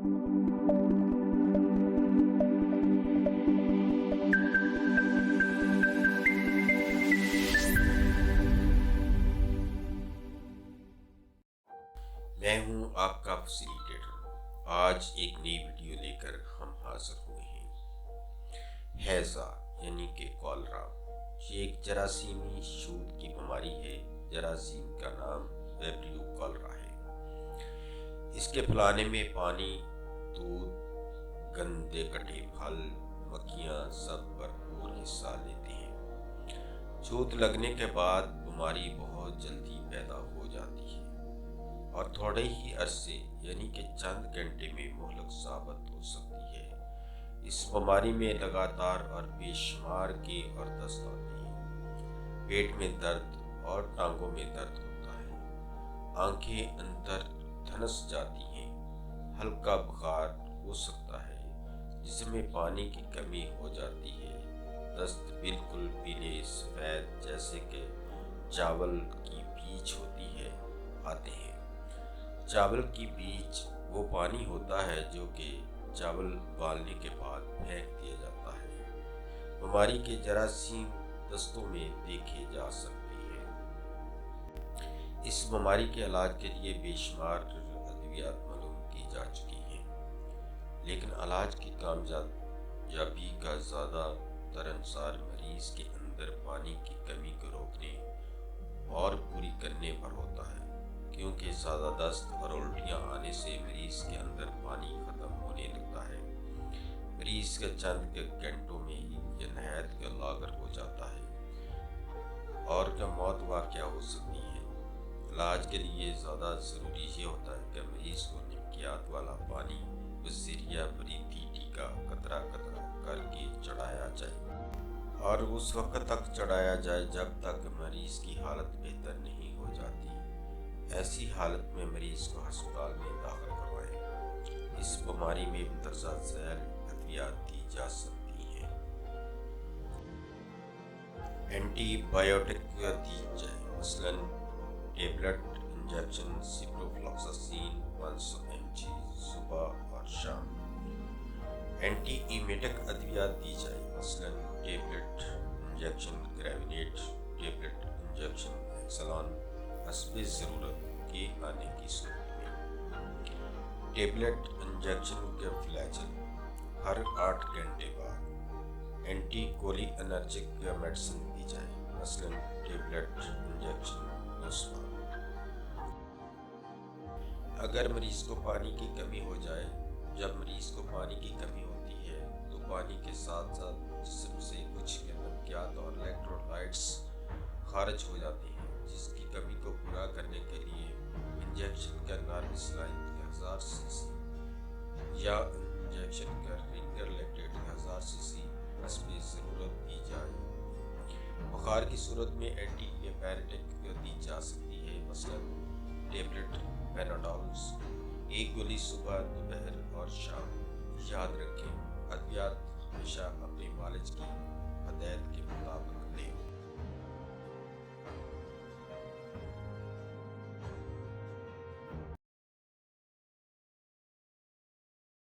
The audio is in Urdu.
میں ہوں آپ کا فیسیلیٹیٹر۔ آج ایک نئی ویڈیو لے کر ہم حاضر ہوئے ہیں۔ ہیضہ یعنی کہ کولرا یہ ایک جراثیمی شود کی بیماری ہے۔ جراثیم کا نام ویبریو کولرا ہے۔ اس کے پھیلانے میں پانی، دودھ، گندے کٹے پھل، مکھیاں سب بھرپور حصہ لیتے ہیں۔ چوت لگنے کے بعد بیماری بہت جلدی پیدا ہو جاتی ہے اور تھوڑے ہی عرصے یعنی کہ چند گھنٹے میں مہلک ثابت ہو سکتی ہے۔ اس بیماری میں لگاتار اور بے شمار کے اور دست آتے ہیں۔ پیٹ میں درد اور ٹانگوں میں درد ہوتا ہے۔ آنکھیں اندر دھنس جاتی ہیں۔ ہلکا بخار ہو سکتا ہے۔ جسم میں پانی کی کمی ہو جاتی ہے۔ دست بالکل پیلے سفید جیسے کہ چاول کی بیج ہوتی ہے آتے ہیں۔ چاول کی بیج وہ پانی ہوتا ہے جو کہ چاول ابالنے کے بعد پھینک دیا جاتا ہے۔ بیماری کے جراثیم دستوں میں دیکھے جا سکتے ہیں۔ اس بیماری کے علاج کے لیے بے شمار ادویات معلوم کی جا چکی ہیں، لیکن علاج کی کامیابی کا زیادہ تر انحصار مریض کے اندر پانی کی کمی کو روکنے اور پوری کرنے پر ہوتا ہے، کیونکہ زیادہ دست اور الٹیاں آنے سے مریض کے اندر پانی ختم ہونے لگتا ہے۔ مریض کا چند گھنٹوں میں ہی یہ نہایت لاغر ہو جاتا ہے اور کا موت واقع ہو سکتی ہے۔ علاج کے لیے زیادہ ضروری یہ ہوتا ہے کہ مریض کو نمکیات والا پانی بذریعہ بریدی ٹیکا قطرہ قطرہ کر کے چڑھایا جائے اور اس وقت تک چڑھایا جائے جب تک مریض کی حالت بہتر نہیں ہو جاتی۔ ایسی حالت میں مریض کو ہسپتال میں داخل کروائیں۔ اس بیماری میں مندرجہ ذیل ادویات دی جا سکتی ہیں۔ اینٹی بایوٹک دی جائے، مثلاً ٹیبلٹ انجیکشن سپروفلوکساسین 500 mg صبح اور شام۔ اینٹی ایمیٹک ادویات دی جائے، مثلاً ٹیبلٹ انجیکشن گریونیٹ، ٹیبلٹ انجیکشن ایکسلان حسب ضرورت کے آنے کی صورت میں۔ ٹیبلٹ انجیکشن کے فلیجل ہر 8 گھنٹے بعد۔ اینٹی کولی انرجک میڈیسن دی جائے، مثلاً ٹیبلٹ انجیکشن 2 بار۔ اگر مریض کو پانی کی کمی ہو جائے، جب مریض کو پانی کی کمی ہوتی ہے تو پانی کے ساتھ ساتھ جسم سے کچھ نمکیات اور الیکٹرولائٹس خارج ہو جاتے ہیں، جس کی کمی کو پورا کرنے کے لیے انجیکشن کا نارمسلائن 1000 cc یا انجیکشن کا رنگر لیکٹیٹ 1000 cc حسب ضرورت دی جائے۔ بخار کی صورت میں اینٹی پیریٹک دی جا سکتی ہے، مثلاً ٹیبلٹ پیناڈولز 1 گولی صبح، دوپہر اور شام۔ یاد رکھیں، ادویات ہمیشہ اپنے معالج کی ہدایت کے مطابق